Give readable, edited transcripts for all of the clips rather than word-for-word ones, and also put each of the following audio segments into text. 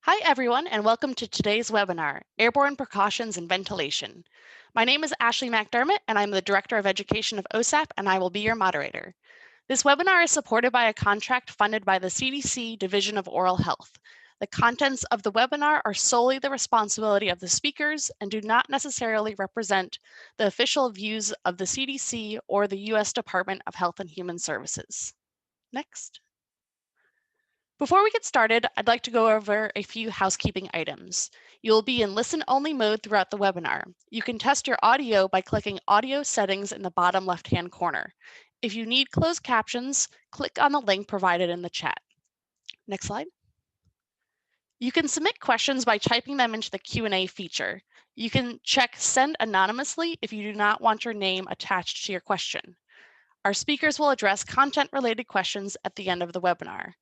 Hi everyone, and welcome to today's webinar, Airborne Precautions and Ventilation. My name is Ashley McDermott, and I'm the Director of Education of OSAP, and I will be your moderator. This webinar is supported by a contract funded by the CDC Division of Oral Health. The contents of the webinar are solely the responsibility of the speakers and do not necessarily represent the official views of the CDC or the U.S. Department of Health and Human Services. Next. Before we get started, I'd like to go over a few housekeeping items. You'll be in listen-only mode throughout the webinar. You can test your audio by clicking Audio Settings in the bottom left-hand corner. If you need closed captions, click on the link provided in the chat. Next slide. You can submit questions by typing them into the Q&A feature. You can check Send Anonymously if you do not want your name attached to your question. Our speakers will address content-related questions at the end of the webinar.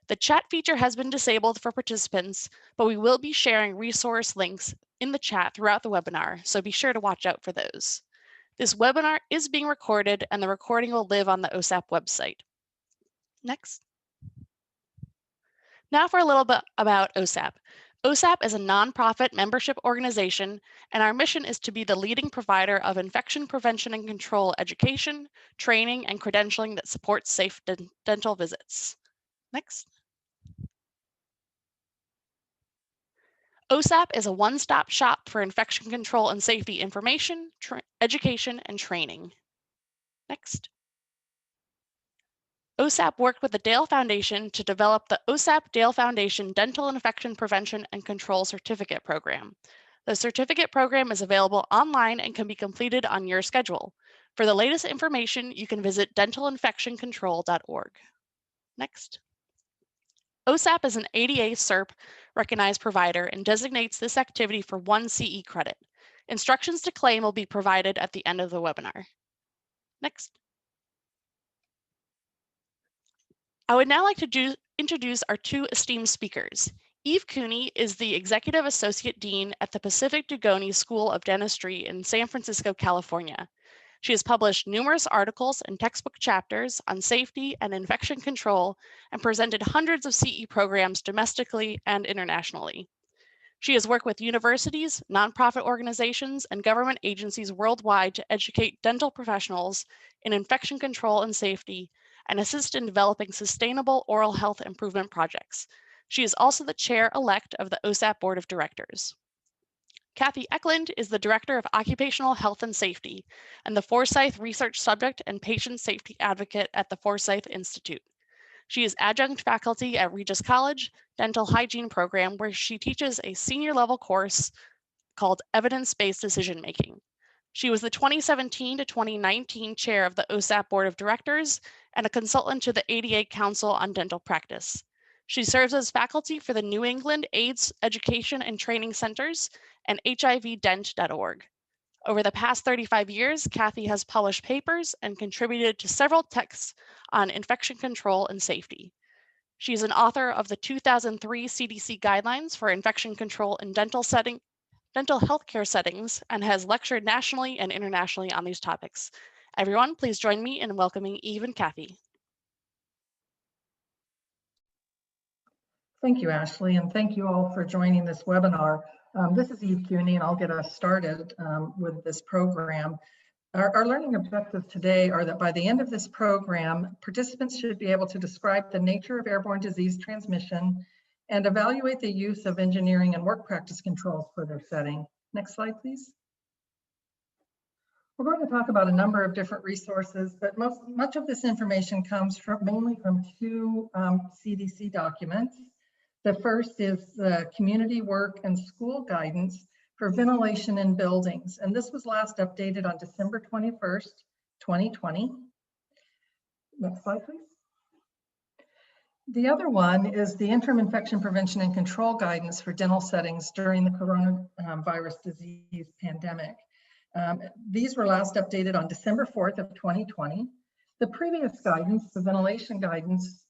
The chat feature has been disabled for participants, but we will be sharing resource links in the chat throughout the webinar, so be sure to watch out for those. This webinar is being recorded and the recording will live on the OSAP website. Next. Now for a little bit about OSAP. OSAP is a nonprofit membership organization, and our mission is to be the leading provider of infection prevention and control education, training, and credentialing that supports safe dental visits. Next. OSAP is a one-stop shop for infection control and safety information, education, and training. Next. OSAP worked with the Dale Foundation to develop the OSAP Dale Foundation Dental Infection Prevention and Control Certificate Program. The certificate program is available online and can be completed on your schedule. For the latest information, you can visit dentalinfectioncontrol.org. Next. OSAP is an ADA CERP recognized provider and designates this activity for 1 CE credit. Instructions to claim will be provided at the end of the webinar. Next. I would now like to introduce our two esteemed speakers. Eve Cooney is the Executive Associate Dean at the Pacific Dugoni School of Dentistry in San Francisco, California. She has published numerous articles and textbook chapters on safety and infection control and presented hundreds of CE programs domestically and internationally. She has worked with universities, nonprofit organizations, and government agencies worldwide to educate dental professionals in infection control and safety and assist in developing sustainable oral health improvement projects. She is also the chair-elect of the OSAP Board of Directors. Kathy Eklund is the Director of Occupational Health and Safety and the Forsyth Research Subject and Patient Safety Advocate at the Forsyth Institute. She is adjunct faculty at Regis College Dental Hygiene Program, where she teaches a senior level course called Evidence-Based Decision Making. She was the 2017 to 2019 chair of the OSAP Board of Directors and a consultant to the ADA Council on Dental Practice. She serves as faculty for the New England AIDS Education and Training Centers and HIVdent.org. Over the past 35 years, Kathy has published papers and contributed to several texts on infection control and safety. She is an author of the 2003 CDC Guidelines for Infection Control in Dental Healthcare Settings and has lectured nationally and internationally on these topics. Everyone, please join me in welcoming Eve and Kathy. Thank you, Ashley, and thank you all for joining this webinar. This is Eve Cooney, and I'll get us started with this program. Our learning objectives today are that by the end of this program, participants should be able to describe the nature of airborne disease transmission and evaluate the use of engineering and work practice controls for their setting. Next slide, please. We're going to talk about a number of different resources, but much of this information comes mainly from two CDC documents. The first is the Community Work and School Guidance for Ventilation in Buildings, and this was last updated on December 21st, 2020. Next slide, please. The other one is the Interim Infection Prevention and Control Guidance for Dental Settings during the coronavirus disease pandemic. These were last updated on December 4th of 2020. The previous guidance, the ventilation guidance,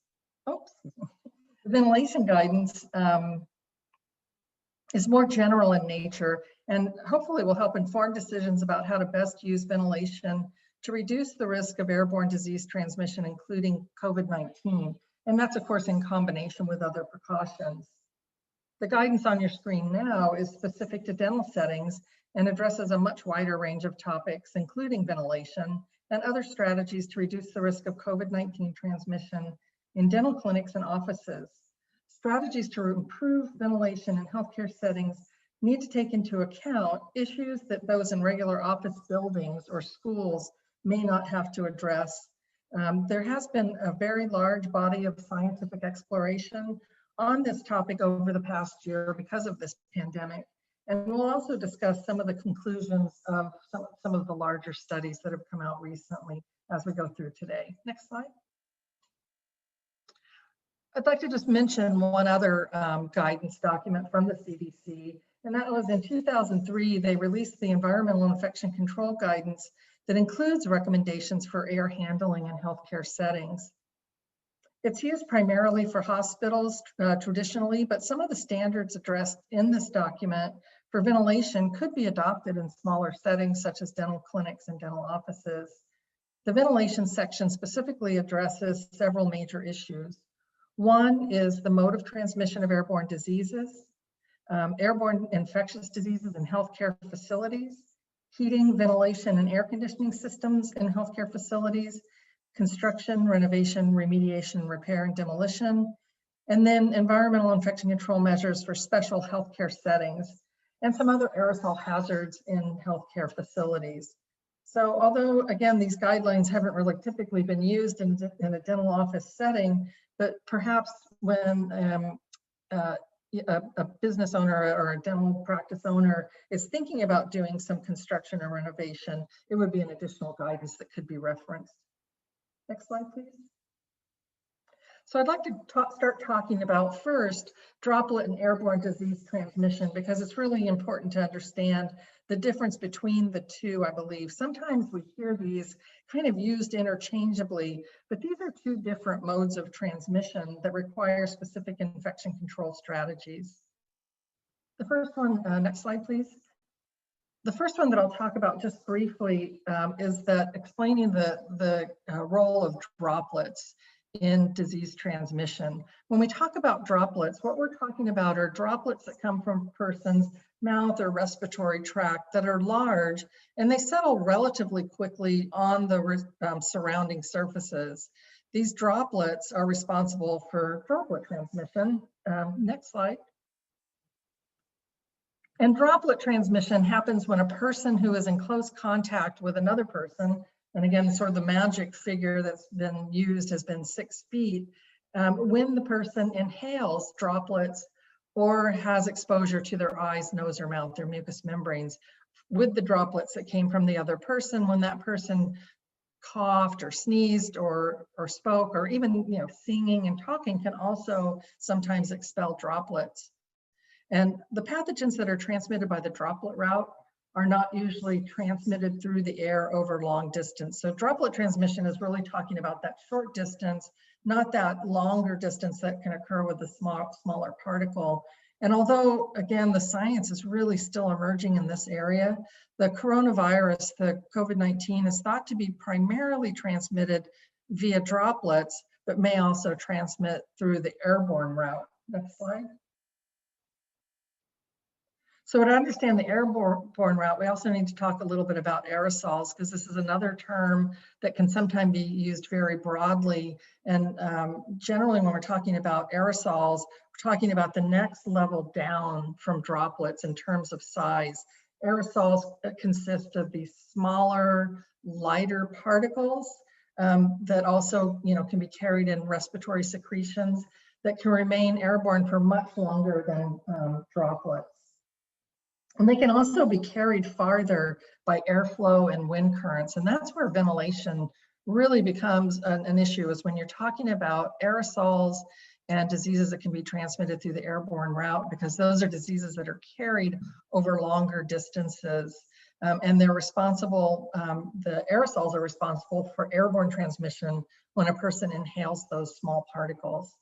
the ventilation guidance is more general in nature and hopefully will help inform decisions about how to best use ventilation to reduce the risk of airborne disease transmission, including COVID-19. And that's, of course, in combination with other precautions. The guidance on your screen now is specific to dental settings and addresses a much wider range of topics, including ventilation and other strategies to reduce the risk of COVID-19 transmission in dental clinics and offices. Strategies to improve ventilation in healthcare settings need to take into account issues that those in regular office buildings or schools may not have to address. There has been a very large body of scientific exploration on this topic over the past year because of this pandemic. And we'll also discuss some of the conclusions of some of the larger studies that have come out recently as we go through today. Next slide. I'd like to just mention one other guidance document from the CDC, and that was in 2003, they released the Environmental Infection Control Guidance that includes recommendations for air handling in healthcare settings. It's used primarily for hospitals traditionally, but some of the standards addressed in this document for ventilation could be adopted in smaller settings such as dental clinics and dental offices. The ventilation section specifically addresses several major issues. One is the mode of transmission of airborne diseases, airborne infectious diseases in healthcare facilities, heating, ventilation, and air conditioning systems in healthcare facilities, construction, renovation, remediation, repair, and demolition, and then environmental infection control measures for special healthcare settings, and some other aerosol hazards in healthcare facilities. So although, again, these guidelines haven't really typically been used in a dental office setting, but perhaps when a business owner or a dental practice owner is thinking about doing some construction or renovation, it would be an additional guidance that could be referenced. Next slide, please. So I'd like to start talking about first droplet and airborne disease transmission, because it's really important to understand the difference between the two, I believe. Sometimes we hear these kind of used interchangeably, but these are two different modes of transmission that require specific infection control strategies. The first one, next slide, please. The first one that I'll talk about just briefly is that explaining the role of droplets in disease transmission. When we talk about droplets, what we're talking about are droplets that come from a person's mouth or respiratory tract that are large, and they settle relatively quickly on the surrounding surfaces. These droplets are responsible for droplet transmission. Next slide. And droplet transmission happens when a person who is in close contact with another person, and again, sort of the magic figure that's been used has been 6 feet, when the person inhales droplets or has exposure to their eyes, nose, or mouth, their mucous membranes, with the droplets that came from the other person, when that person coughed or sneezed or spoke, or even singing and talking can also sometimes expel droplets. And the pathogens that are transmitted by the droplet route are not usually transmitted through the air over long distance. So droplet transmission is really talking about that short distance, not that longer distance that can occur with the smaller particle. And although, again, the science is really still emerging in this area, the coronavirus, the COVID-19, is thought to be primarily transmitted via droplets, but may also transmit through the airborne route. Next slide. So to understand the airborne route, we also need to talk a little bit about aerosols, because this is another term that can sometimes be used very broadly. And generally, when we're talking about aerosols, we're talking about the next level down from droplets in terms of size. Aerosols consist of these smaller, lighter particles that also can be carried in respiratory secretions that can remain airborne for much longer than droplets. And they can also be carried farther by airflow and wind currents. And that's where ventilation really becomes an issue, is when you're talking about aerosols and diseases that can be transmitted through the airborne route, because those are diseases that are carried over longer distances. And they're responsible, the aerosols are responsible for airborne transmission when a person inhales those small particles.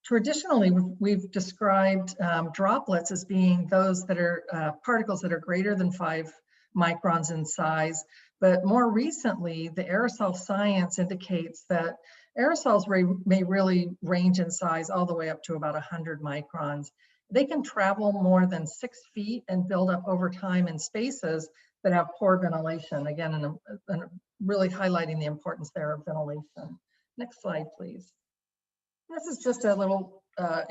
Traditionally, we've described droplets as being those that are particles that are greater than 5 microns in size. But more recently, the aerosol science indicates that aerosols may really range in size all the way up to about 100 microns. they can travel more than 6 feet and build up over time in spaces that have poor ventilation. Again, and really highlighting the importance there of ventilation. Next slide, please. This is just a little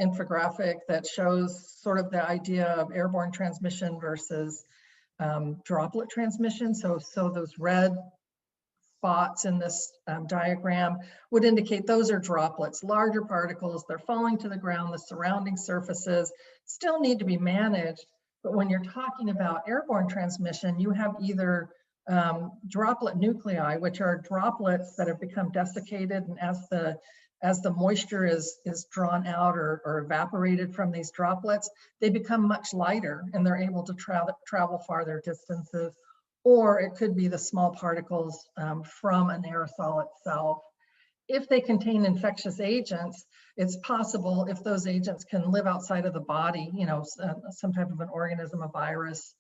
infographic that shows sort of the idea of airborne transmission versus droplet transmission. So those red spots in this diagram would indicate those are droplets, larger particles. They're falling to the ground. The surrounding surfaces still need to be managed. But when you're talking about airborne transmission, you have either droplet nuclei, which are droplets that have become desiccated, and as the moisture is drawn out or evaporated from these droplets, they become much lighter and they're able to travel farther distances. Or it could be the small particles from an aerosol itself. If they contain infectious agents, it's possible, if those agents can live outside of the body, you know, some type of an organism, a virus,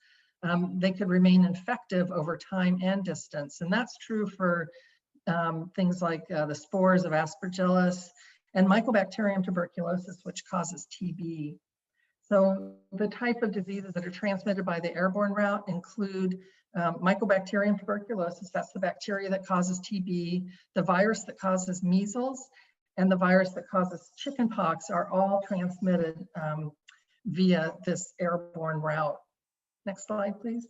they could remain infective over time and distance. And that's true for things like the spores of Aspergillus and Mycobacterium tuberculosis, which causes TB. So the type of diseases that are transmitted by the airborne route include Mycobacterium tuberculosis, that's the bacteria that causes TB, the virus that causes measles, and the virus that causes chickenpox are all transmitted via this airborne route. Next slide, please.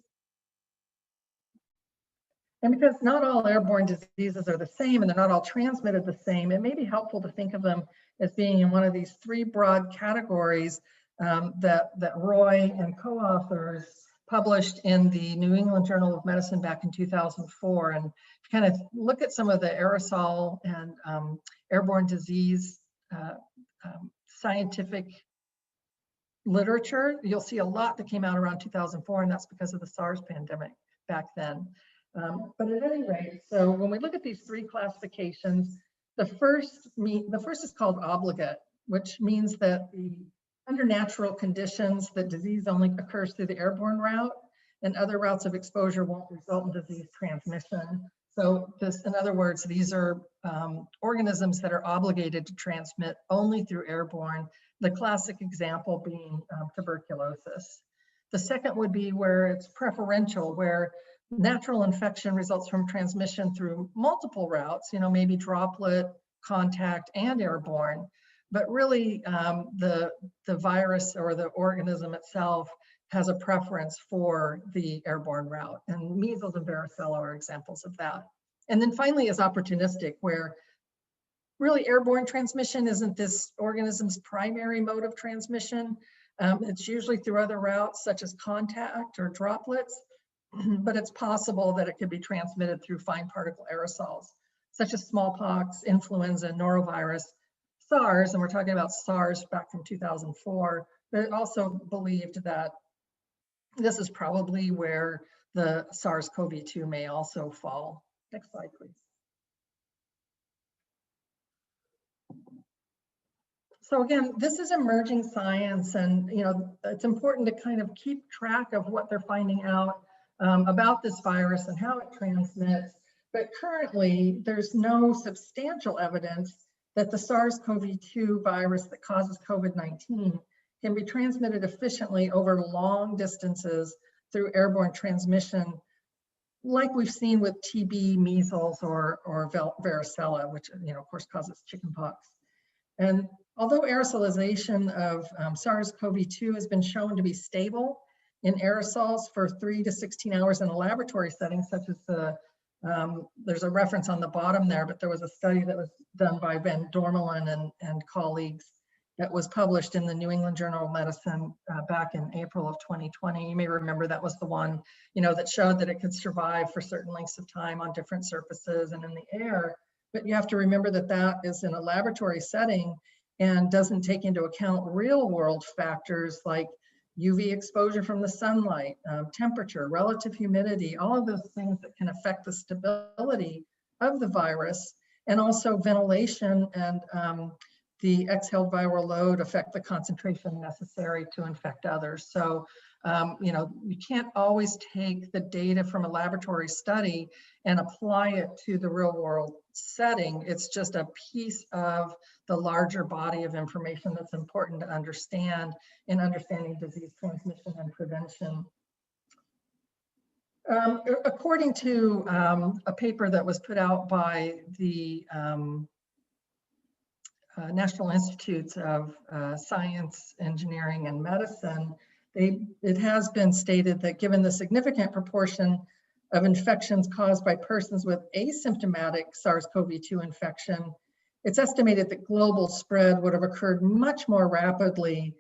And because not all airborne diseases are the same and they're not all transmitted the same, it may be helpful to think of them as being in one of these 3 broad categories that Roy and co-authors published in the New England Journal of Medicine back in 2004. And if you kind of look at some of the aerosol and airborne disease scientific literature, you'll see a lot that came out around 2004, and that's because of the SARS pandemic back then. But at any rate, so when we look at these 3 classifications, the first is called obligate, which means that under natural conditions, the disease only occurs through the airborne route, and other routes of exposure won't result in disease transmission. So this, in other words, these are organisms that are obligated to transmit only through airborne, the classic example being tuberculosis. The second would be where it's preferential, where natural infection results from transmission through multiple routes, you know, maybe droplet, contact, and airborne. But really, the virus or the organism itself has a preference for the airborne route, and measles and varicella are examples of that. And then finally is opportunistic, where really airborne transmission isn't this organism's primary mode of transmission. It's usually through other routes such as contact or droplets, but it's possible that it could be transmitted through fine particle aerosols, such as smallpox, influenza, norovirus, SARS, and we're talking about SARS back from 2004, but it also believed that this is probably where the SARS-CoV-2 may also fall. Next slide, please. So again, this is emerging science, and you know, it's important to kind of keep track of what they're finding out about this virus and how it transmits. But currently, there's no substantial evidence that the SARS-CoV-2 virus that causes COVID-19 can be transmitted efficiently over long distances through airborne transmission, like we've seen with TB, measles, or varicella, which, you know, of course causes chickenpox. And although aerosolization of SARS-CoV-2 has been shown to be stable in aerosols for 3 to 16 hours in a laboratory setting, such as there's a reference on the bottom there, but there was a study that was done by Van Dormelen and colleagues that was published in the New England Journal of Medicine back in April of 2020. You may remember that was the one, you know, that showed that it could survive for certain lengths of time on different surfaces and in the air. But you have to remember that that is in a laboratory setting and doesn't take into account real world factors like UV exposure from the sunlight, temperature, relative humidity, all of those things that can affect the stability of the virus, and also ventilation and the exhaled viral load affect the concentration necessary to infect others. So, you know, you can't always take the data from a laboratory study and apply it to the real world setting. It's just a piece of the larger body of information that's important to understand in understanding disease transmission and prevention. According to a paper that was put out by the National Institutes of Science, Engineering, and Medicine, it has been stated that given the significant proportion of infections caused by persons with asymptomatic SARS-CoV-2 infection, it's estimated that global spread would have occurred much more rapidly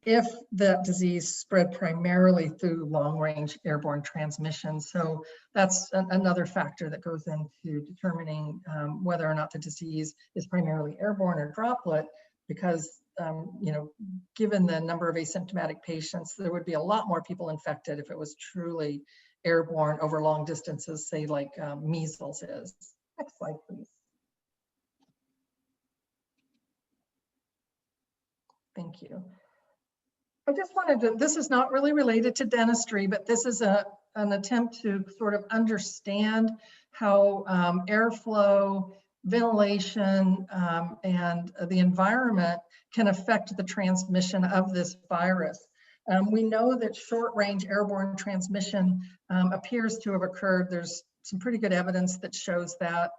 if that disease spread primarily through long-range airborne transmission. So that's another factor that goes into determining whether or not the disease is primarily airborne or droplet, because you know, given the number of asymptomatic patients, there would be a lot more people infected if it was truly airborne over long distances, say like measles is. Next slide, please. Thank you. I just wanted to, this is not really related to dentistry, but this is an attempt to sort of understand how airflow, ventilation, and the environment can affect the transmission of this virus. We know that short-range airborne transmission appears to have occurred. There's some pretty good evidence that shows that.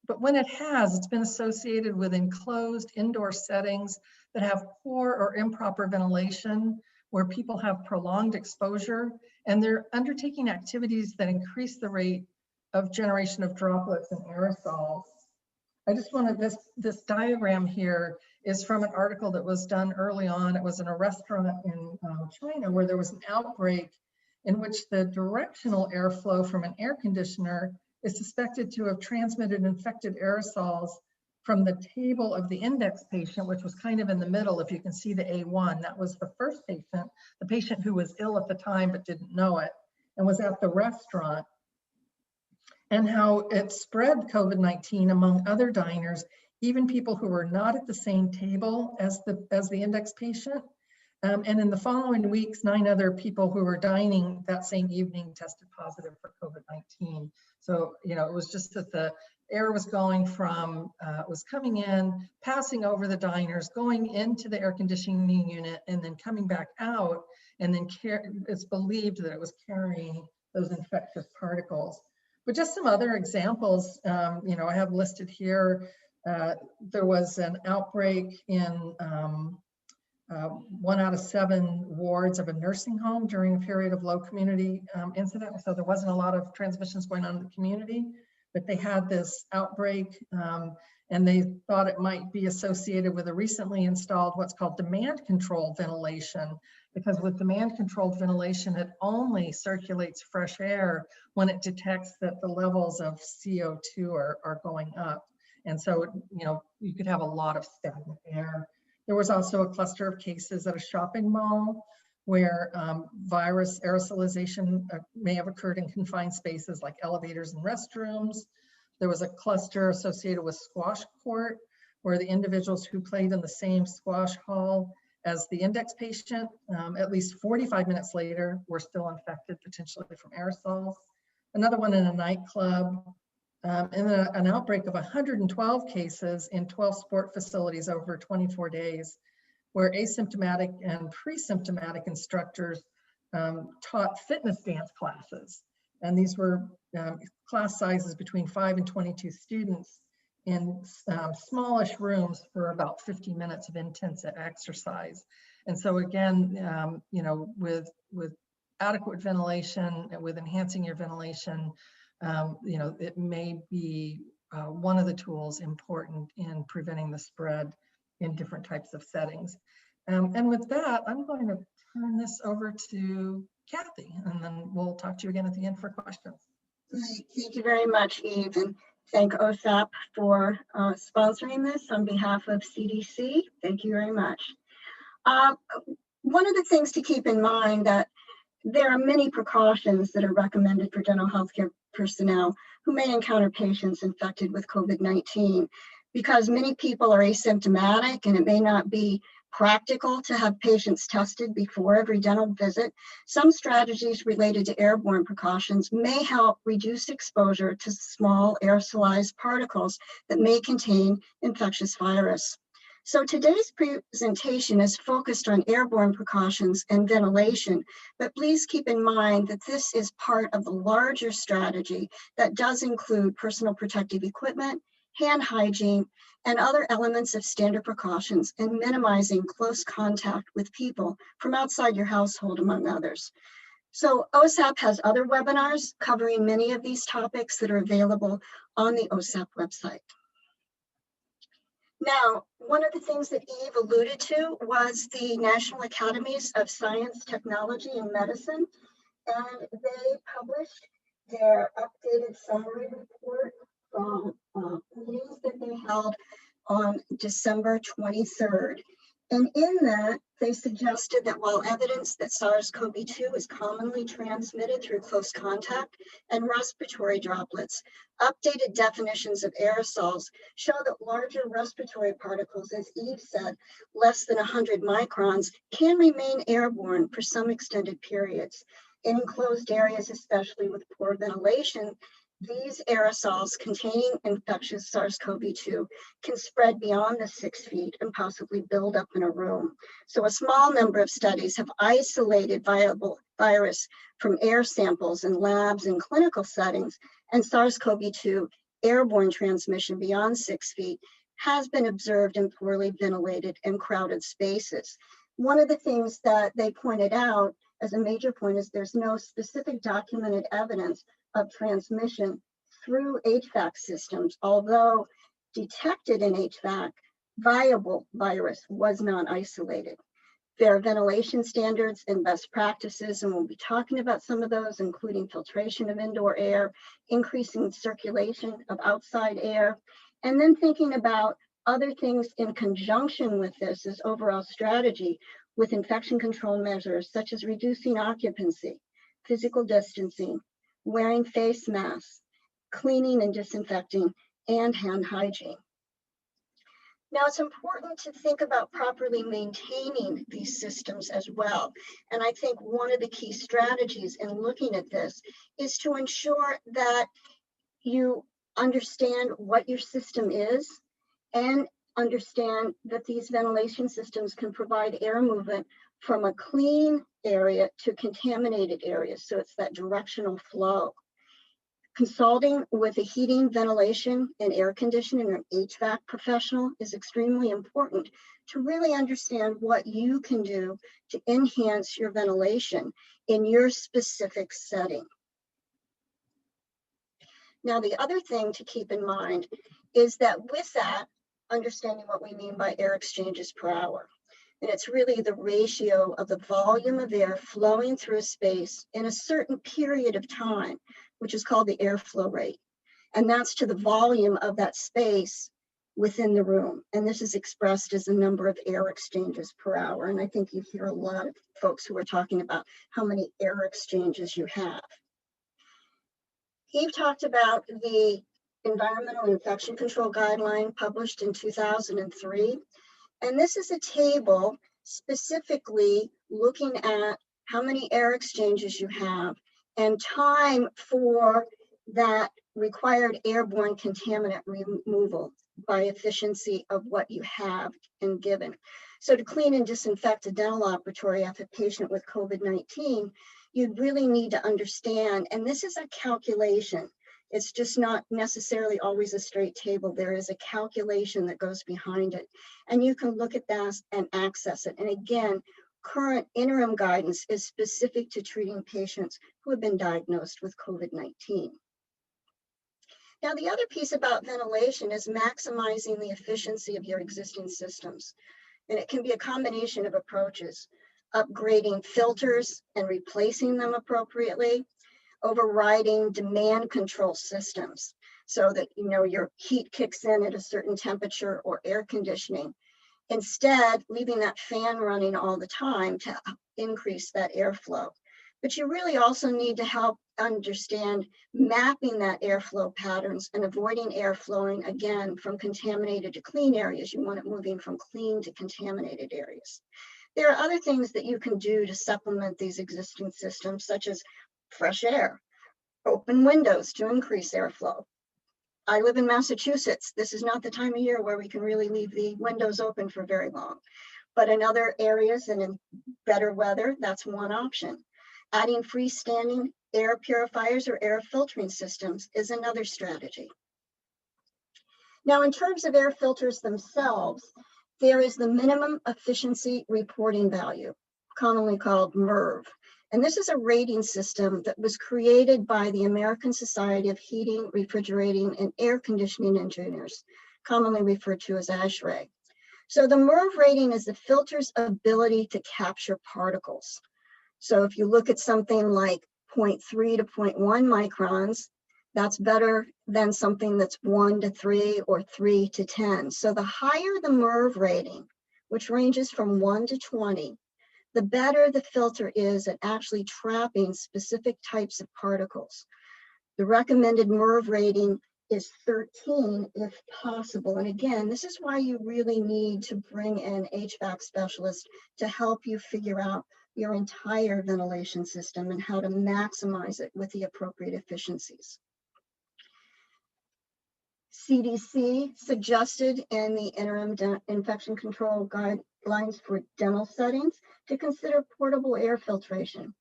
But when it has, it's been associated with enclosed indoor settings that have poor or improper ventilation, where people have prolonged exposure, and they're undertaking activities that increase the rate of generation of droplets and aerosols. I just wanted this diagram here is from an article that was done early on. It was in a restaurant in China where there was an outbreak in which the directional airflow from an air conditioner is suspected to have transmitted infected aerosols from the table of the index patient, which was kind of in the middle. If you can see the A1, that was the first patient, the patient who was ill at the time but didn't know it and was at the restaurant, and how it spread COVID-19 among other diners, even people who were not at the same table as the index patient. And in the following weeks, 9 other people who were dining that same evening tested positive for COVID-19. So, you know, it was just that the air was going from, was coming in, passing over the diners, going into the air conditioning unit, and then coming back out. And then it's believed that it was carrying those infectious particles. But just some other examples, you know, I have listed here. There was an outbreak in 1 out of 7 wards of a nursing home during a period of low community incident. So there wasn't a lot of transmissions going on in the community, but they had this outbreak and they thought it might be associated with a recently installed what's called demand controlled ventilation, because with demand controlled ventilation, it only circulates fresh air when it detects that the levels of CO2 are going up. And so, you know, you could have a lot of stagnant air. There was also a cluster of cases at a shopping mall where virus aerosolization may have occurred in confined spaces like elevators and restrooms. There was a cluster associated with squash court where the individuals who played in the same squash hall as the index patient, at least 45 minutes later, were still infected potentially from aerosols. Another one in a nightclub. And then an outbreak of 112 cases in 12 sport facilities over 24 days, where asymptomatic and pre-symptomatic instructors taught fitness dance classes. And these were class sizes between 5 and 22 students in smallish rooms for about 50 minutes of intense exercise. And so again, you know, with adequate ventilation, with enhancing your ventilation, you know, it may be one of the tools important in preventing the spread in different types of settings. And with that, I'm going to turn this over to Kathy, and then we'll talk to you again at the end for questions. Right. Thank you very much, Eve, and thank OSAP for sponsoring this on behalf of CDC. Thank you very much. One of the things to keep in mind that there are many precautions that are recommended for dental healthcare personnel who may encounter patients infected with COVID-19, because many people are asymptomatic and it may not be practical to have patients tested before every dental visit. Some strategies related to airborne precautions may help reduce exposure to small aerosolized particles that may contain infectious virus. So today's presentation is focused on airborne precautions and ventilation, but please keep in mind that this is part of the larger strategy that does include personal protective equipment, hand hygiene, and other elements of standard precautions, and minimizing close contact with people from outside your household, among others. So OSAP has other webinars covering many of these topics that are available on the OSAP website. Now, one of the things that Eve alluded to was the National Academies of Science, Technology, and Medicine, and they published their updated summary report from meetings that they held on December 23rd. And in that, they suggested that while evidence that SARS-CoV-2 is commonly transmitted through close contact and respiratory droplets, updated definitions of aerosols show that larger respiratory particles, as Eve said, less than 100 microns, can remain airborne for some extended periods. In enclosed areas, especially with poor ventilation, these aerosols containing infectious SARS-CoV-2 can spread beyond the 6 feet and possibly build up in a room. So a small number of studies have isolated viable virus from air samples in labs and clinical settings, and SARS-CoV-2 airborne transmission beyond 6 feet has been observed in poorly ventilated and crowded spaces. One of the things that they pointed out as a major point is there's no specific documented evidence of transmission through HVAC systems, although detected in HVAC, viable virus was not isolated. There are ventilation standards and best practices, and we'll be talking about some of those, including filtration of indoor air, increasing circulation of outside air, and then thinking about other things in conjunction with this as overall strategy with infection control measures such as reducing occupancy, physical distancing, wearing face masks, cleaning and disinfecting, and hand hygiene. Now, it's important to think about properly maintaining these systems as well. And I think one of the key strategies in looking at this is to ensure that you understand what your system is and understand that these ventilation systems can provide air movement from a clean area to contaminated areas. So it's that directional flow. Consulting with a heating, ventilation, and air conditioning or HVAC professional is extremely important to really understand what you can do to enhance your ventilation in your specific setting. Now, the other thing to keep in mind is that with that, understanding what we mean by air exchanges per hour. And it's really the ratio of the volume of air flowing through a space in a certain period of time, which is called the airflow rate. And that's to the volume of that space within the room. And this is expressed as the number of air exchanges per hour. And I think you hear a lot of folks who are talking about how many air exchanges you have. Eve talked about the Environmental Infection Control Guideline published in 2003. And this is a table specifically looking at how many air exchanges you have and time for that required airborne contaminant removal by efficiency of what you have and given. So to clean and disinfect a dental operatory after a patient with COVID-19, you really need to understand, and this is a calculation. It's just not necessarily always a straight table. There is a calculation that goes behind it. And you can look at that and access it. And again, current interim guidance is specific to treating patients who have been diagnosed with COVID-19. Now, the other piece about ventilation is maximizing the efficiency of your existing systems. And it can be a combination of approaches, upgrading filters and replacing them appropriately, overriding demand control systems so that your heat kicks in at a certain temperature, or air conditioning. Instead, leaving that fan running all the time to increase that airflow. But you really also need to help understand mapping that airflow patterns and avoiding air flowing again from contaminated to clean areas. You want it moving from clean to contaminated areas. There are other things that you can do to supplement these existing systems, such as fresh air, open windows to increase airflow, I live in Massachusetts. This is not the time of year where we can really leave the windows open for very long. But in other areas and in better weather, that's one option. Adding freestanding air purifiers or air filtering systems is another strategy. Now, in terms of air filters themselves, there is the minimum efficiency reporting value, commonly called MERV. And this is a rating system that was created by the American Society of Heating, Refrigerating, and Air Conditioning Engineers, commonly referred to as ASHRAE. So the MERV rating is the filter's ability to capture particles. So if you look at something like 0.3 to 0.1 microns, that's better than something that's 1 to 3 or 3 to 10. So the higher the MERV rating, which ranges from 1 to 20, the better the filter is at actually trapping specific types of particles. The recommended MERV rating is 13 if possible. And again, this is why you really need to bring in HVAC specialists to help you figure out your entire ventilation system and how to maximize it with the appropriate efficiencies. CDC suggested in the interim infection control guidelines for dental settings to consider portable air filtration.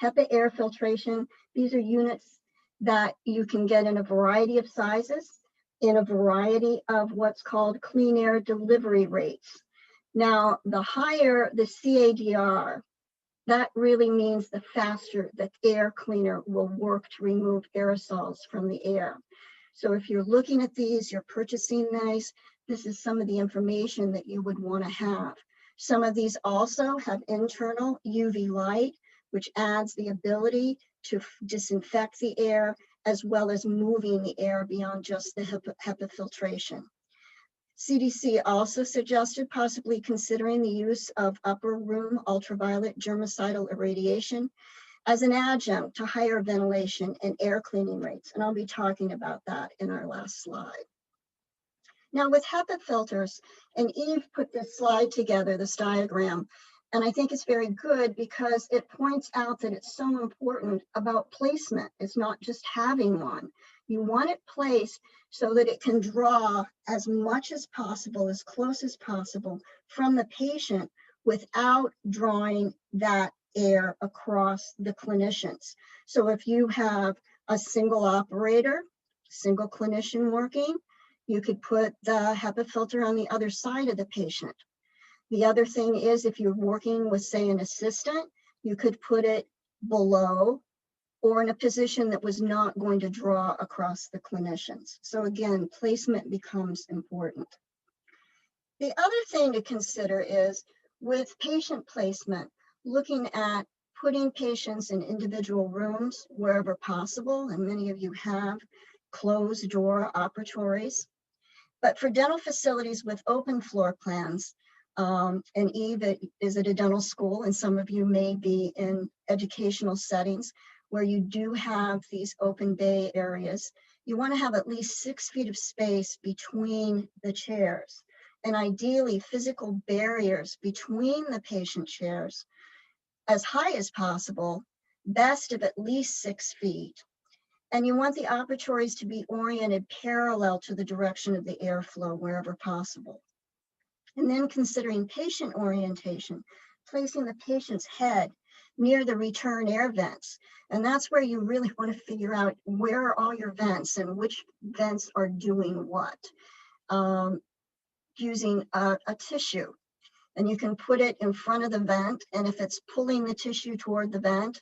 HEPA air filtration, these are units that you can get in a variety of sizes, in a variety of what's called clean air delivery rates. Now, the higher the CADR, that really means the faster the air cleaner will work to remove aerosols from the air. So if you're looking at these, you're purchasing these, this is some of the information that you would want to have. Some of these also have internal UV light, which adds the ability to disinfect the air, as well as moving the air beyond just the HEPA filtration. CDC also suggested possibly considering the use of upper room ultraviolet germicidal irradiation as an adjunct to higher ventilation and air cleaning rates. And I'll be talking about that in our last slide. Now with HEPA filters, and Eve put this slide together, this diagram, and I think it's very good because it points out that it's so important about placement. It's not just having one. You want it placed so that it can draw as much as possible, as close as possible from the patient without drawing that air across the clinicians. So if you have a single operator, single clinician working, you could put the HEPA filter on the other side of the patient. The other thing is if you're working with, say, an assistant, you could put it below or in a position that was not going to draw across the clinicians. So again, placement becomes important. The other thing to consider is with patient placement, looking at putting patients in individual rooms wherever possible, and many of you have closed door operatories. But for dental facilities with open floor plans, and Eve is at a dental school, and some of you may be in educational settings where you do have these open bay areas, you want to have at least 6 feet of space between the chairs, and ideally physical barriers between the patient chairs as high as possible, best of at least 6 feet. And you want the operatories to be oriented parallel to the direction of the airflow wherever possible. And then considering patient orientation, placing the patient's head near the return air vents. And that's where you really want to figure out where are all your vents and which vents are doing what. Using a tissue. And you can put it in front of the vent. And if it's pulling the tissue toward the vent,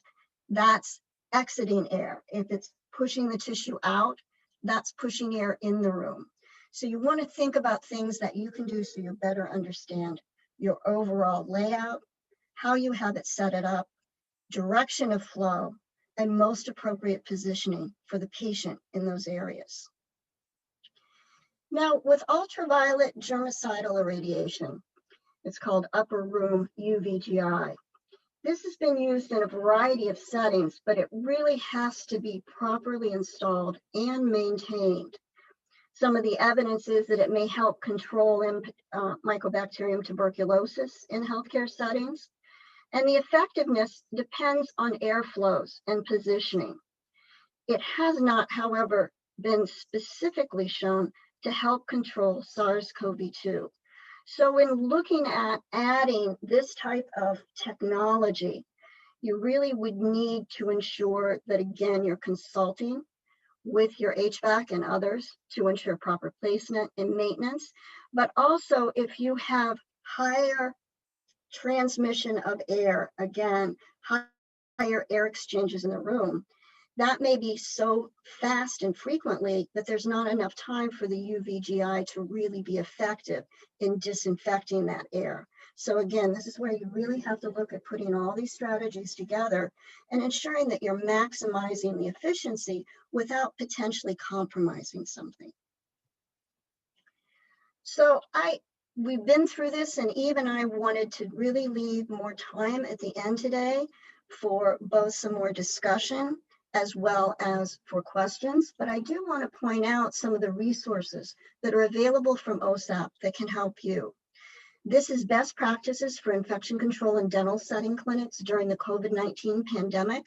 that's exiting air. If it's pushing the tissue out, that's pushing air in the room. So you want to think about things that you can do so you better understand your overall layout, how you have it set it up, direction of flow, and most appropriate positioning for the patient in those areas. Now, with ultraviolet germicidal irradiation, it's called upper room UVTI. This has been used in a variety of settings, but it really has to be properly installed and maintained. Some of the evidence is that it may help control Mycobacterium tuberculosis in healthcare settings. And the effectiveness depends on airflows and positioning. It has not, however, been specifically shown to help control SARS-CoV-2. So in looking at adding this type of technology, you really would need to ensure that, again, you're consulting with your HVAC and others to ensure proper placement and maintenance. But also, if you have higher transmission of air, again, higher air exchanges in the room, that may be so fast and frequently that there's not enough time for the UVTI to really be effective in disinfecting that air. So again, this is where you really have to look at putting all these strategies together and ensuring that you're maximizing the efficiency without potentially compromising something. So we've been through this, and Eve and I wanted to really leave more time at the end today for both some more discussion as well as for questions. But I do want to point out some of the resources that are available from OSAP that can help you. This is best practices for infection control in dental setting clinics during the COVID-19 pandemic.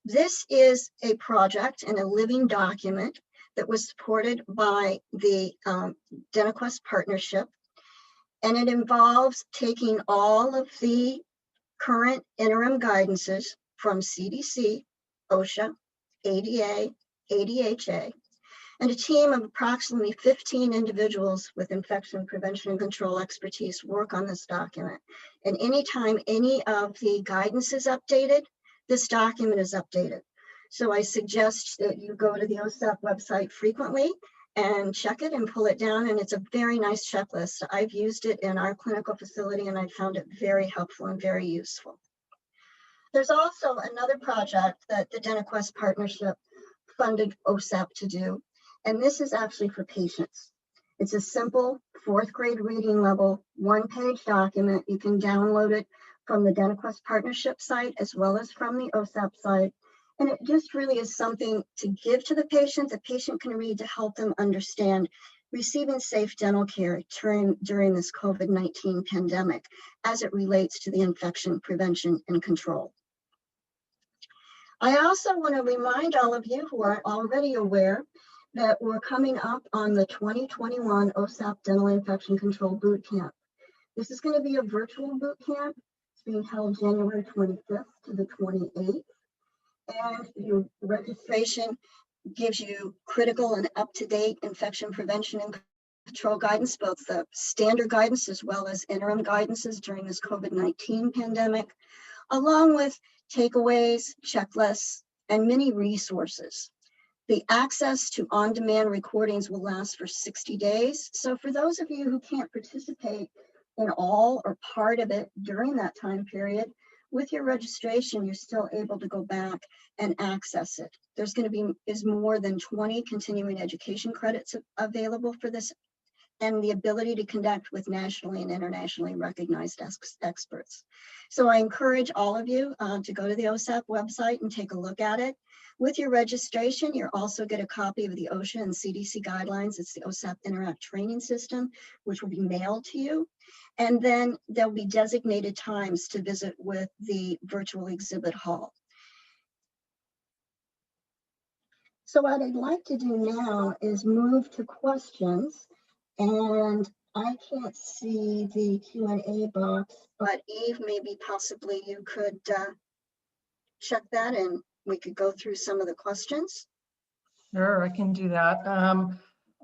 This is a project and a living document that was supported by the DentaQuest partnership. And it involves taking all of the current interim guidances from CDC, OSHA, ADA, ADHA, and a team of approximately 15 individuals with infection prevention and control expertise work on this document. And anytime any of the guidance is updated, this document is updated. So I suggest that you go to the OSAP website frequently and check it and pull it down. And it's a very nice checklist. I've used it in our clinical facility and I found it very helpful and very useful. There's also another project that the DentaQuest partnership funded OSAP to do. And this is actually for patients. It's a simple 4th grade reading level, 1-page document. You can download it from the DentaQuest partnership site as well as from the OSAP site. And it just really is something to give to the patient can read to help them understand receiving safe dental care during this COVID-19 pandemic as it relates to the infection prevention and control. I also want to remind all of you who are already aware that we're coming up on the 2021 OSAP Dental Infection Control Boot Camp. This is going to be a virtual boot camp. It's being held January 25th to the 28th. And your registration gives you critical and up-to-date infection prevention and control guidance, both the standard guidance as well as interim guidances during this COVID-19 pandemic, along with takeaways, checklists, and many resources. The access to on-demand recordings will last for 60 days. So for those of you who can't participate in all or part of it during that time period, with your registration, you're still able to go back and access it. There's going to be more than 20 continuing education credits available for this, and the ability to connect with nationally and internationally recognized experts. So I encourage all of you to go to the OSAP website and take a look at it. With your registration, you'll also get a copy of the OSHA and CDC guidelines. It's the OSAP Interact training system, which will be mailed to you. And then there'll be designated times to visit with the virtual exhibit hall. So what I'd like to do now is move to questions. And I can't see the Q&A box, but Eve, maybe possibly you could check that and we could go through some of the questions. Sure, I can do that.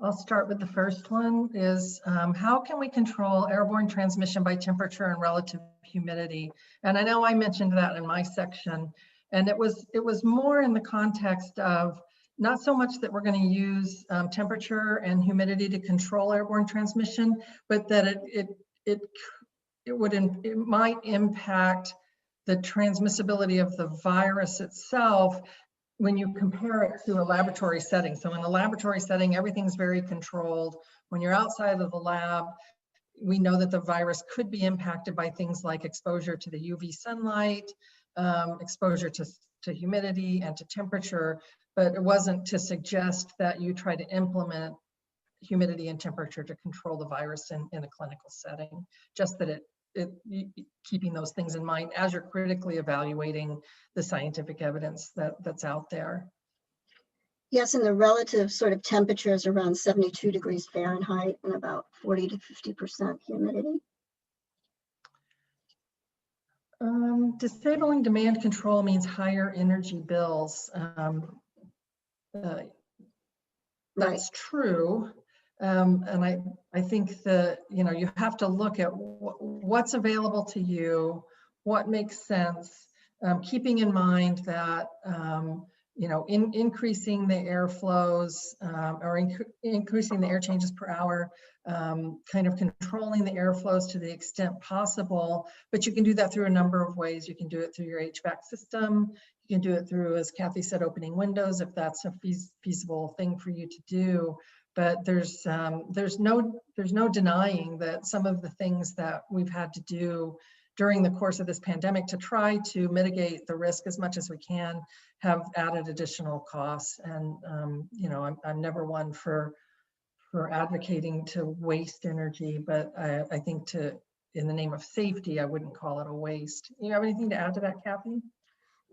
I'll start with the first one is, how can we control airborne transmission by temperature and relative humidity? And I know I mentioned that in my section, and it was more in the context of not so much that we're going to use temperature and humidity to control airborne transmission, but that it might impact the transmissibility of the virus itself when you compare it to a laboratory setting. So in a laboratory setting, everything's very controlled. When you're outside of the lab, we know that the virus could be impacted by things like exposure to the UV sunlight, exposure to humidity and to temperature, but it wasn't to suggest that you try to implement humidity and temperature to control the virus in a clinical setting, just that keeping those things in mind as you're critically evaluating the scientific evidence that's out there. Yes, and the relative sort of temperature is around 72 degrees Fahrenheit and about 40 to 50% humidity. Disabling demand control means higher energy bills. Right. That's true. And I think that, you know, you have to look at what's available to you, what makes sense, keeping in mind that, you know, increasing the airflows or increasing the air changes per hour, kind of controlling the airflows to the extent possible, but you can do that through a number of ways. You can do it through your HVAC system. You can do it through, as Kathy said, opening windows, if that's a feasible thing for you to do. But there's no denying that some of the things that we've had to do during the course of this pandemic to try to mitigate the risk as much as we can have added additional costs. And you know, I'm never one for advocating to waste energy, but I think in the name of safety, I wouldn't call it a waste. You have anything to add to that, Kathy?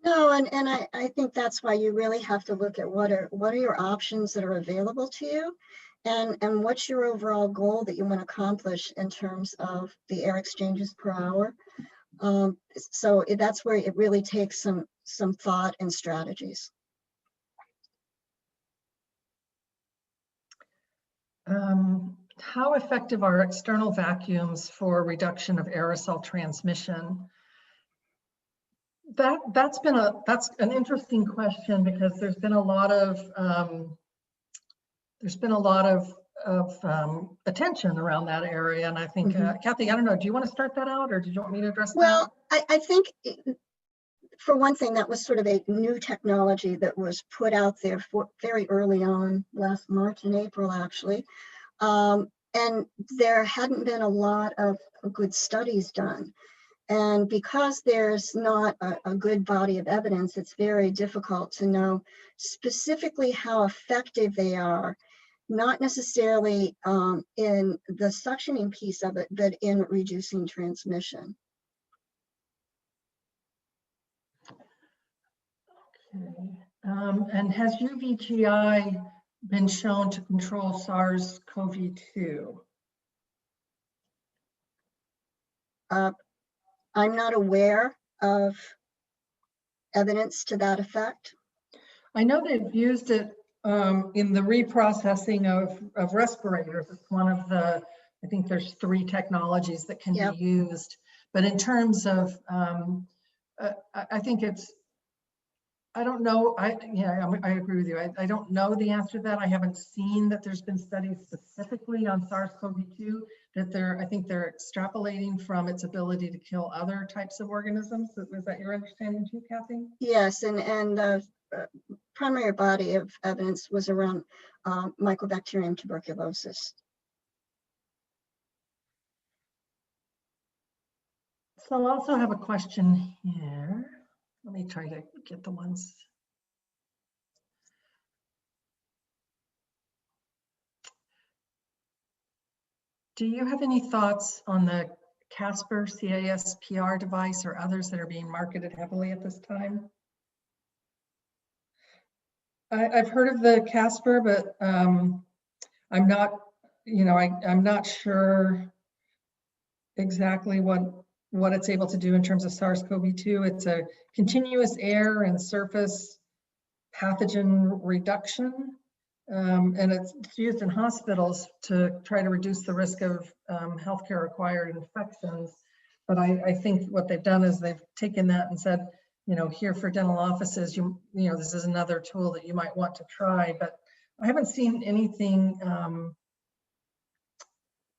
No, and I think that's why you really have to look at what are your options that are available to you, and what's your overall goal that you want to accomplish in terms of the air exchanges per hour. So that's where it really takes some thought and strategies. How effective are external vacuums for reduction of aerosol transmission? That's an interesting question, because there's been a lot of attention around that area, and I think Kathy, I don't know, do you want to start that out, or did you want me to address that? Well, I think for one thing, that was sort of a new technology that was put out there very early on, last March and April actually, and there hadn't been a lot of good studies done. And because there's not a good body of evidence, it's very difficult to know specifically how effective they are, not necessarily in the suctioning piece of it, but in reducing transmission. Okay. And has UVTI been shown to control SARS-CoV-2? I'm not aware of evidence to that effect. I know they've used it in the reprocessing of respirators. It's one of the, I think there's 3 technologies that can be used. But in terms of, I think it's, I don't know. I agree with you. I don't know the answer to that. I haven't seen that there's been studies specifically on SARS-CoV-2 that I think they're extrapolating from its ability to kill other types of organisms. Was that your understanding too, Kathy? Yes, and the primary body of evidence was around Mycobacterium tuberculosis. So I also have a question here. Let me try to get the ones. Do you have any thoughts on the Casper CASPR device or others that are being marketed heavily at this time? I've heard of the Casper, but I'm not, I'm not sure exactly what it's able to do in terms of SARS-CoV-2. It's a continuous air and surface pathogen reduction, and it's used in hospitals to try to reduce the risk of healthcare acquired infections. But I think what they've done is they've taken that and said, here for dental offices, this is another tool that you might want to try. But I haven't seen anything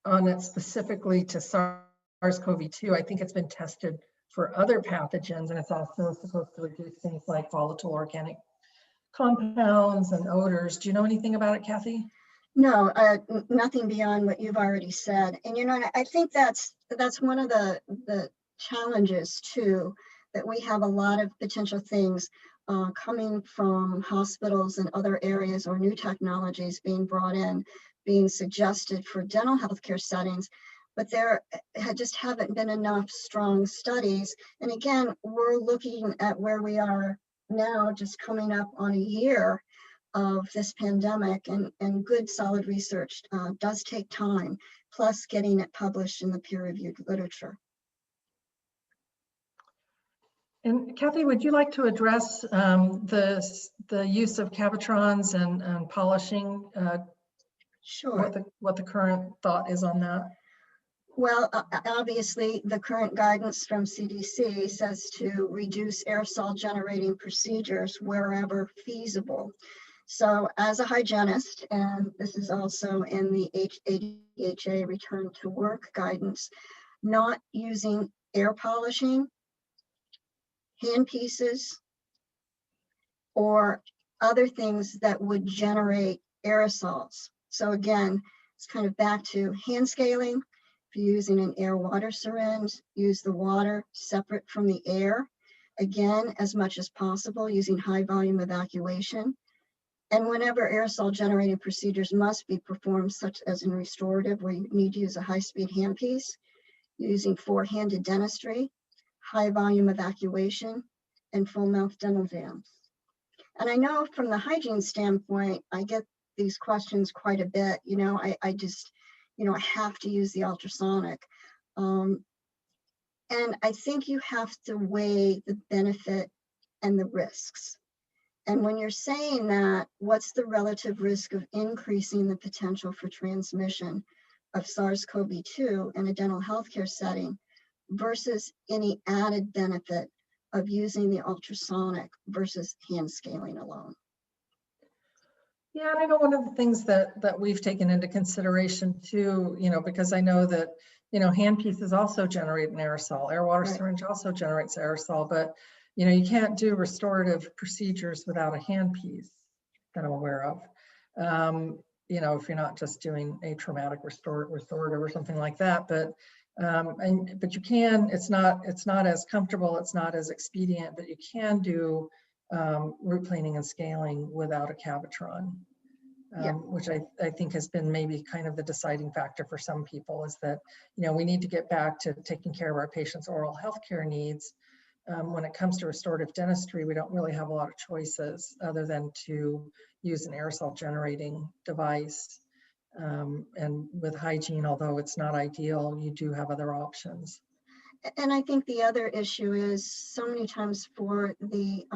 on it specifically to SARS-CoV-2. I think it's been tested for other pathogens, and it's also supposed to reduce things like volatile organic compounds and odors. Do you know anything about it, Kathy? No, nothing beyond what you've already said. And I think that's one of the challenges too, that we have a lot of potential things coming from hospitals and other areas, or new technologies being brought in, being suggested for dental healthcare settings, but there just haven't been enough strong studies. And again, we're looking at where we are now, just coming up on a year of this pandemic, and good solid research does take time, plus getting it published in the peer-reviewed literature. And Kathy, would you like to address the use of cabotrons and polishing? Sure. What the current thought is on that? Well, obviously, the current guidance from CDC says to reduce aerosol generating procedures wherever feasible. So as a hygienist, and this is also in the ADHA return to work guidance, not using air polishing, handpieces, or other things that would generate aerosols. So again, it's kind of back to hand scaling. If you're using an air water syringe, use the water separate from the air. Again, as much as possible, using high volume evacuation. And whenever aerosol generating procedures must be performed, such as in restorative, where you need to use a high-speed handpiece, using four-handed dentistry, high volume evacuation, and full mouth dental dams. And I know from the hygiene standpoint, I get these questions quite a bit. You know, I just, you know, I have to use the ultrasonic. And I think you have to weigh the benefit and the risks. And when you're saying that, what's the relative risk of increasing the potential for transmission of SARS-CoV-2 in a dental healthcare setting versus any added benefit of using the ultrasonic versus hand scaling alone? Yeah, and I know one of the things that we've taken into consideration too, you know, because I know that, you know, handpieces also generate an aerosol, air water syringe also generates aerosol, but you know, you can't do restorative procedures without a handpiece that I'm aware of. You know, if you're not just doing a traumatic restorative or something like that, but you can. It's not as comfortable. It's not as expedient, but you can do root planing and scaling without a cabotron, which I think has been maybe kind of the deciding factor for some people, is that, you know, we need to get back to taking care of our patients' oral health care needs. When it comes to restorative dentistry, we don't really have a lot of choices other than to use an aerosol generating device. And with hygiene, although it's not ideal, you do have other options. And I think the other issue is so many times for the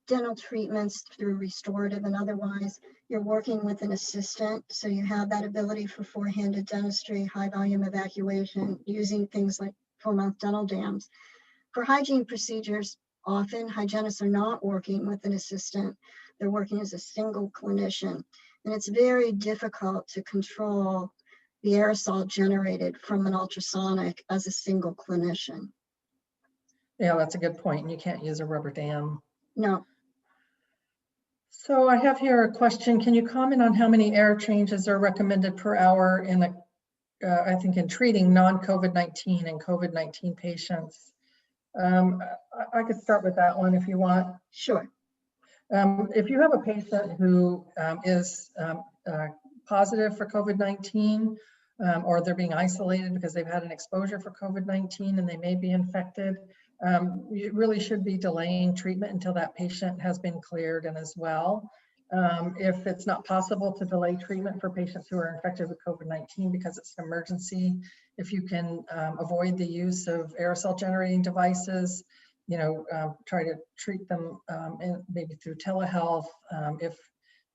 dental treatments through restorative and otherwise, you're working with an assistant. So you have that ability for four-handed dentistry, high volume evacuation, using things like full mouth dental dams. For hygiene procedures, often hygienists are not working with an assistant. They're working as a single clinician. And it's very difficult to control the aerosol generated from an ultrasonic as a single clinician. Yeah, that's a good point. And you can't use a rubber dam. No. So I have here a question. Can you comment on how many air changes are recommended per hour in I think in treating non-COVID-19 and COVID-19 patients? I could start with that one if you want. Sure. If you have a patient who is positive for COVID-19, or they're being isolated because they've had an exposure for COVID-19 and they may be infected, you really should be delaying treatment until that patient has been cleared and is well. If it's not possible to delay treatment for patients who are infected with COVID-19 because it's an emergency, if you can avoid the use of aerosol generating devices, you know, try to treat them maybe through telehealth. If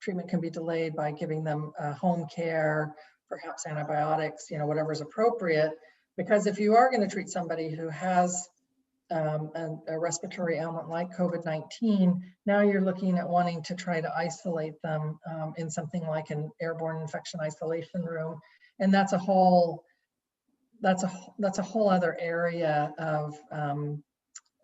treatment can be delayed by giving them home care, perhaps antibiotics, you know, whatever's appropriate. Because if you are going to treat somebody who has a respiratory ailment like COVID-19, now you're looking at wanting to try to isolate them in something like an airborne infection isolation room, and that's a whole other area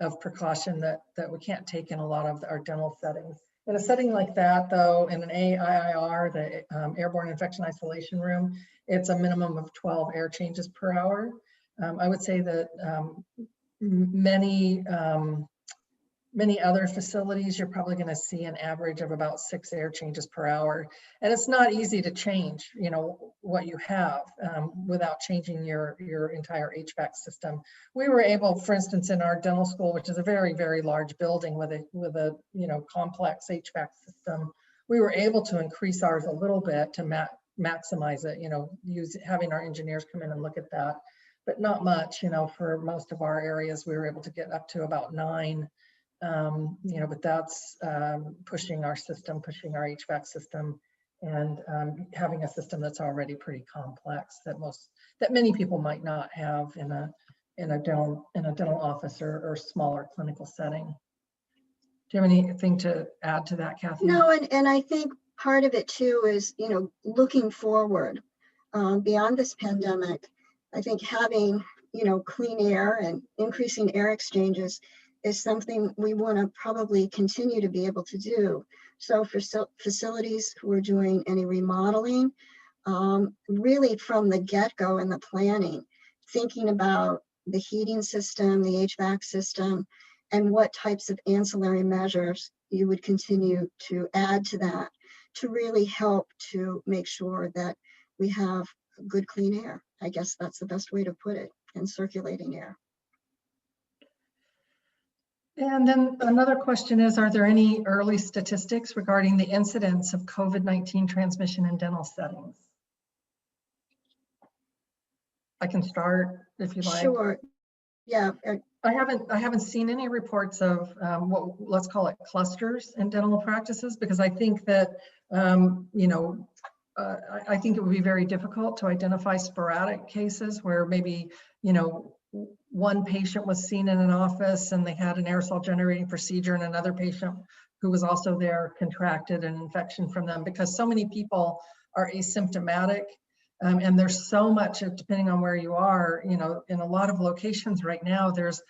of precaution that we can't take in a lot of our dental settings. In a setting like that, though, in an AIIR, the airborne infection isolation room, it's a minimum of 12 air changes per hour. I would say that many other facilities, you're probably going to see an average of about 6 air changes per hour. And it's not easy to change, you know, what you have without changing your entire HVAC system. We were able, for instance, in our dental school, which is a very, very large building with a you know, complex HVAC system, we were able to increase ours a little bit to maximize it, you know, having our engineers come in and look at that, but not much, you know, for most of our areas, we were able to get up to about 9, you know, but that's pushing our system, pushing our HVAC system, and having a system that's already pretty complex that many people might not have in a dental office or smaller clinical setting. Do you have anything to add to that, Kathy? No, and I think part of it too is, you know, looking forward beyond this pandemic. I think having, you know, clean air and increasing air exchanges is something we want to probably continue to be able to do. So for facilities who are doing any remodeling, really from the get-go in the planning, thinking about the heating system, the HVAC system, and what types of ancillary measures you would continue to add to that to really help to make sure that we have good clean air. I guess that's the best way to put it, and circulating air. And then another question is, are there any early statistics regarding the incidence of COVID-19 transmission in dental settings? I can start if you like. Sure. Yeah. I haven't seen any reports of what, let's call it, clusters in dental practices, because I think that you know, I think it would be very difficult to identify sporadic cases where maybe, you know, one patient was seen in an office and they had an aerosol generating procedure, and another patient who was also there contracted an infection from them, because so many people are asymptomatic. And there's so much, depending on where you are, you know, in a lot of locations right now, there's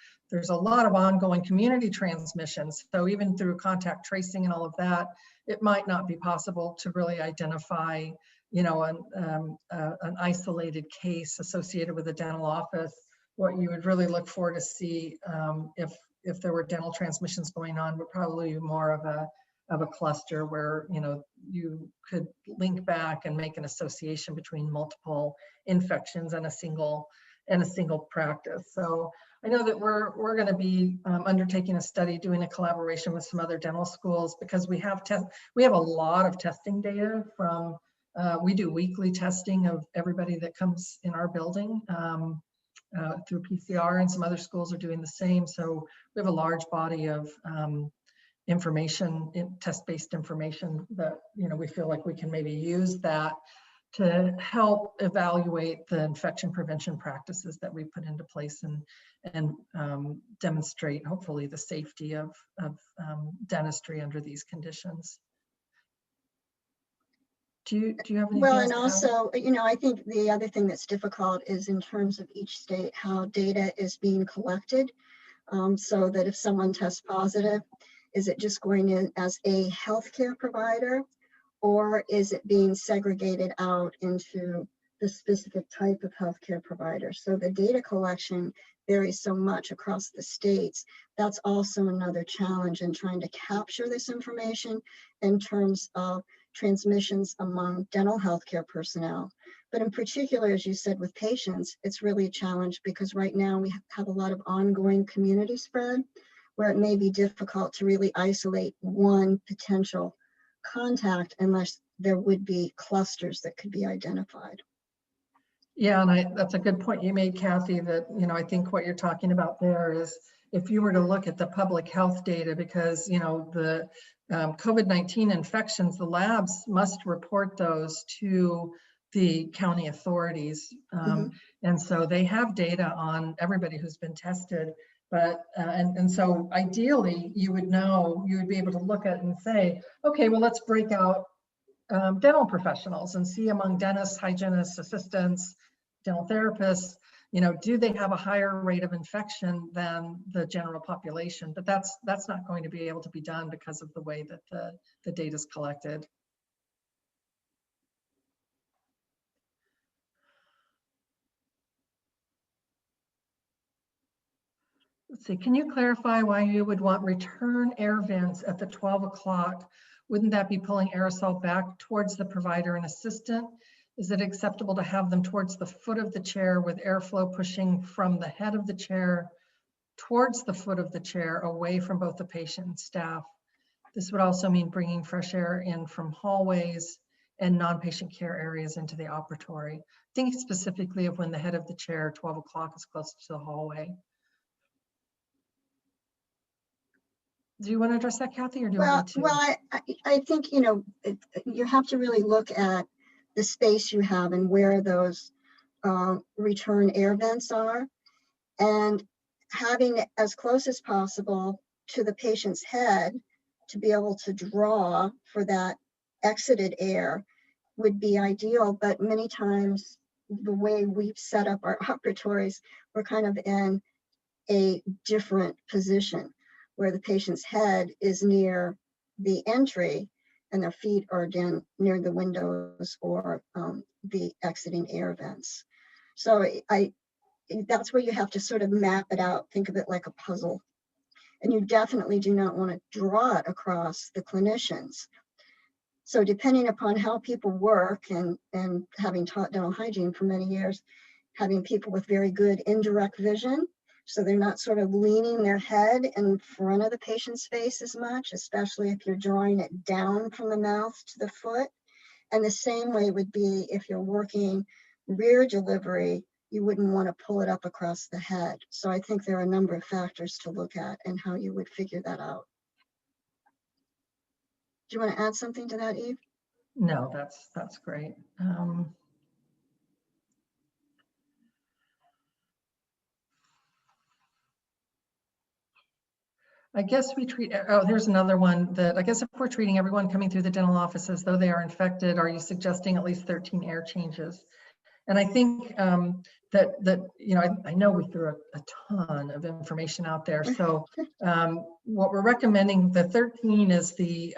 a lot of ongoing community transmissions. So even through contact tracing and all of that, it might not be possible to really identify, you know, an isolated case associated with a dental office. What you would really look for to see if there were dental transmissions going on would probably be more of a cluster where, you know, you could link back and make an association between multiple infections and a single practice. So I know that we're going to be undertaking a study, doing a collaboration with some other dental schools, because we have a lot of testing data from, we do weekly testing of everybody that comes in our building through PCR, and some other schools are doing the same. So we have a large body of information, test-based information that, you know, we feel like we can maybe use that to help evaluate the infection prevention practices that we put into place and demonstrate, hopefully, the safety of dentistry under these conditions. Do you have anything Well, else and to also, you know, I think the other thing that's difficult is in terms of each state, how data is being collected, so that if someone tests positive, is it just going in as a healthcare provider, or is it being segregated out into the specific type of healthcare provider? So the data collection varies so much across the states. That's also another challenge in trying to capture this information in terms of transmissions among dental healthcare personnel. But in particular, as you said, with patients, it's really a challenge because right now we have a lot of ongoing community spread where it may be difficult to really isolate one potential contact unless there would be clusters that could be identified. Yeah, and that's a good point you made, Kathy, that, you know, I think what you're talking about there is if you were to look at the public health data, because, you know, the COVID-19 infections, the labs must report those to the county authorities. And so they have data on everybody who's been tested. But, and so ideally you would be able to look at it and say, okay, well, let's break out dental professionals and see among dentists, hygienists, assistants, dental therapists, you know, do they have a higher rate of infection than the general population? But that's not going to be able to be done because of the way that the data is collected. Let's see, can you clarify why you would want return air vents at the 12 o'clock? Wouldn't that be pulling aerosol back towards the provider and assistant? Is it acceptable to have them towards the foot of the chair with airflow pushing from the head of the chair towards the foot of the chair away from both the patient and staff? This would also mean bringing fresh air in from hallways and non-patient care areas into the operatory. Think specifically of when the head of the chair, 12 o'clock, is close to the hallway. Do you want to address that, Kathy, or do you want me to? I think, you know, you have to really look at the space you have and where those return air vents are, and having it as close as possible to the patient's head to be able to draw for that exited air would be ideal. But many times the way we've set up our operatories, we're kind of in a different position where the patient's head is near the entry and their feet are again near the windows or the exiting air vents. So that's where you have to sort of map it out. Think of it like a puzzle. And you definitely do not want to draw it across the clinicians. So depending upon how people work, and having taught dental hygiene for many years, having people with very good indirect vision, so they're not sort of leaning their head in front of the patient's face as much, especially if you're drawing it down from the mouth to the foot. And the same way would be if you're working rear delivery, you wouldn't want to pull it up across the head. So I think there are a number of factors to look at and how you would figure that out. Do you want to add something to that, Eve? No, that's great. I guess we treat, oh, here's another one that I guess if we're treating everyone coming through the dental office as though they are infected, are you suggesting at least 13 air changes? And I think that you know, I know we threw a ton of information out there. So what we're recommending, the 13 is the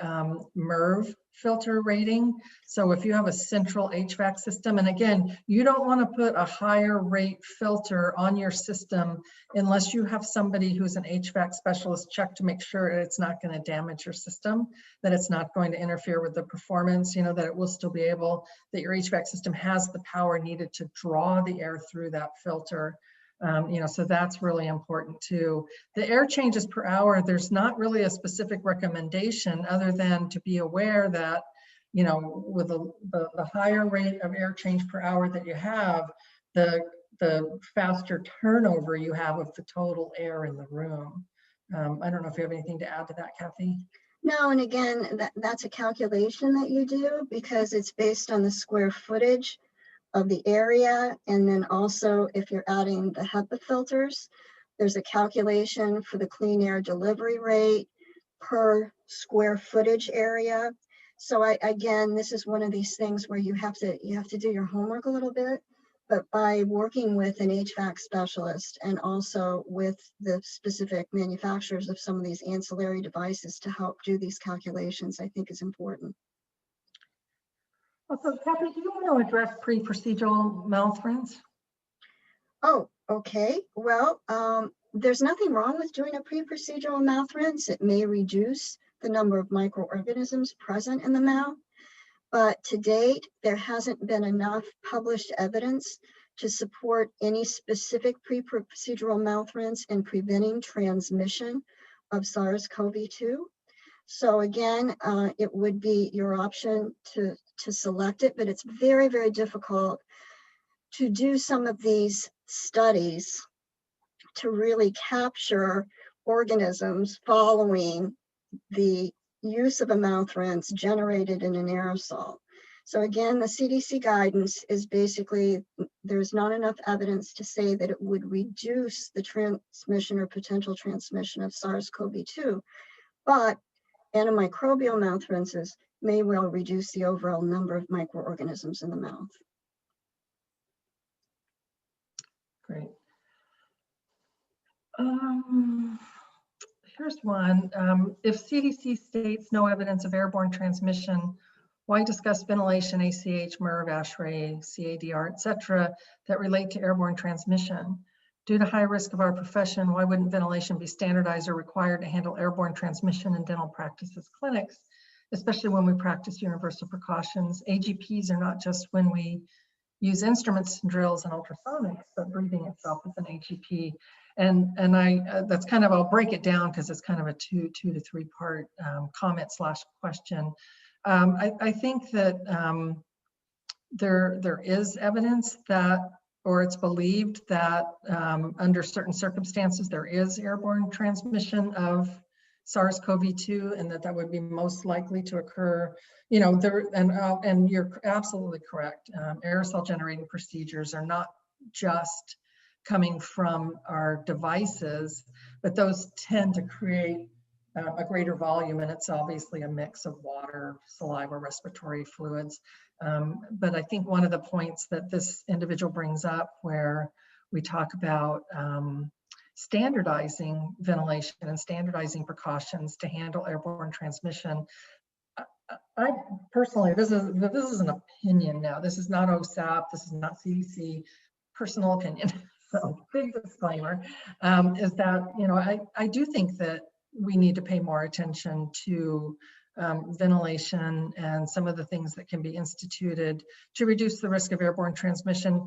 MERV filter rating. So if you have a central HVAC system, and again, you don't want to put a higher rate filter on your system unless you have somebody who's an HVAC specialist check to make sure it's not going to damage your system, that it's not going to interfere with the performance, you know, that it will still be able, that your HVAC system has the power needed to draw the air through that filter. You know, so that's really important too. The air changes per hour, there's not really a specific recommendation other than to be aware that, you know, with the higher rate of air change per hour that you have, the faster turnover you have of the total air in the room. I don't know if you have anything to add to that, Kathy. No, and again, that's a calculation that you do because it's based on the square footage of the area. And then also if you're adding the HEPA filters, there's a calculation for the clean air delivery rate per square footage area. So again, this is one of these things where you have to do your homework a little bit, but by working with an HVAC specialist and also with the specific manufacturers of some of these ancillary devices to help do these calculations, I think is important. Also, Kathy, do you want to address pre-procedural mouth rinse? Oh, okay. Well, there's nothing wrong with doing a pre-procedural mouth rinse. It may reduce the number of microorganisms present in the mouth, but to date, there hasn't been enough published evidence to support any specific pre-procedural mouth rinse in preventing transmission of SARS-CoV-2. So again, it would be your option to select it, but it's very, very difficult to do some of these studies to really capture organisms following the use of a mouth rinse generated in an aerosol. So again, the CDC guidance is basically, there's not enough evidence to say that it would reduce the transmission or potential transmission of SARS-CoV-2, but antimicrobial mouth rinses may well reduce the overall number of microorganisms in the mouth. Great. Here's one. If CDC states no evidence of airborne transmission, why discuss ventilation, ACH, MERV, ASHRAE, CADR, etc., that relate to airborne transmission? Due to high risk of our profession, why wouldn't ventilation be standardized or required to handle airborne transmission in dental practices clinics, especially when we practice universal precautions? AGPs are not just when we use instruments and drills and ultrasonics, but breathing itself is an AGP. And I that's kind of, I'll break it down because it's kind of a two to three part comment / question. I think that there is evidence that, or it's believed that under certain circumstances there is airborne transmission of SARS-CoV-2, and that would be most likely to occur. You know, and you're absolutely correct. Aerosol generating procedures are not just coming from our devices, but those tend to create a greater volume, and it's obviously a mix of water, saliva, respiratory fluids. But I think one of the points that this individual brings up, where we talk about standardizing ventilation and standardizing precautions to handle airborne transmission. I personally, this is an opinion now. This is not OSAP. This is not CDC. Personal opinion. So big disclaimer is that, you know, I do think that we need to pay more attention to ventilation and some of the things that can be instituted to reduce the risk of airborne transmission,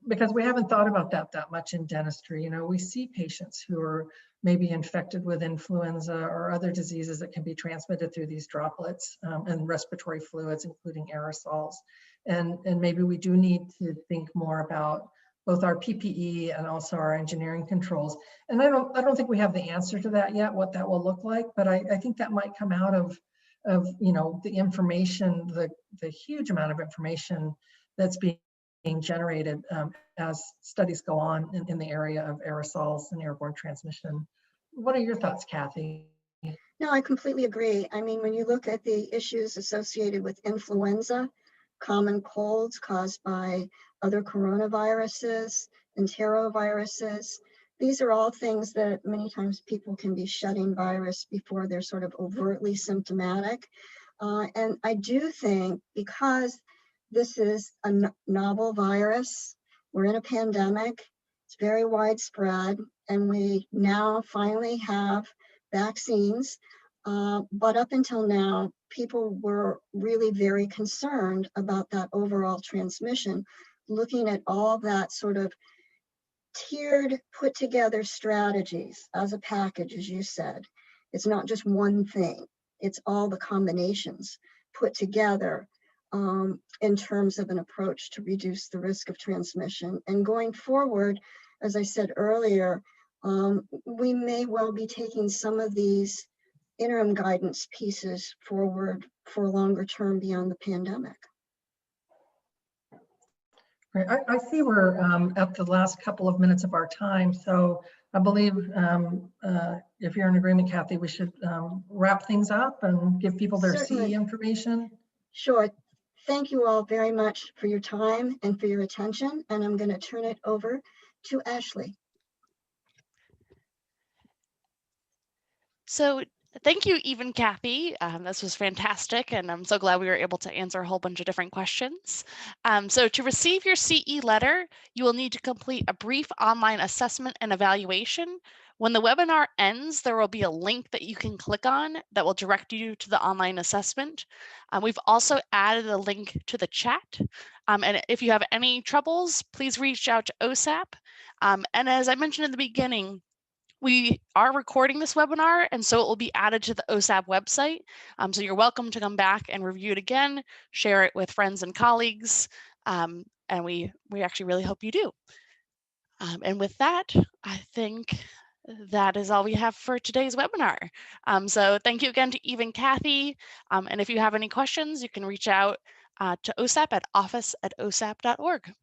because we haven't thought about that much in dentistry. You know, we see patients who are maybe infected with influenza or other diseases that can be transmitted through these droplets and respiratory fluids, including aerosols. And maybe we do need to think more about both our PPE and also our engineering controls. And I don't think we have the answer to that yet, what that will look like, but I think that might come out of you know, the information, the huge amount of information that's being generated as studies go on in the area of aerosols and airborne transmission. What are your thoughts, Kathy? No, I completely agree. I mean, when you look at the issues associated with influenza, common colds caused by other coronaviruses, enteroviruses, these are all things that many times people can be shedding virus before they're sort of overtly symptomatic. And I do think, because this is a novel virus, we're in a pandemic, it's very widespread, and we now finally have vaccines. But up until now, people were really very concerned about that overall transmission, looking at all that sort of tiered, put together strategies as a package, as you said. It's not just one thing, it's all the combinations put together in terms of an approach to reduce the risk of transmission. And going forward, as I said earlier, we may well be taking some of these interim guidance pieces forward for longer term beyond the pandemic. Great. I see we're at the last couple of minutes of our time, so I believe if you're in agreement, Kathy, we should wrap things up and give people their CE information. Sure. Thank you all very much for your time and for your attention, and I'm going to turn it over to Ashley. So thank you, Eve and Kathy. This was fantastic, and I'm so glad we were able to answer a whole bunch of different questions. So to receive your CE letter, you will need to complete a brief online assessment and evaluation. When the webinar ends, there will be a link that you can click on that will direct you to the online assessment. We've also added a link to the chat. And if you have any troubles, please reach out to OSAP. And as I mentioned in the beginning, we are recording this webinar, and so it will be added to the OSAP website. So you're welcome to come back and review it again, share it with friends and colleagues, and we actually really hope you do. And with that, I think that is all we have for today's webinar. So thank you again to Eve and Kathy. And if you have any questions, you can reach out to OSAP at office@osap.org.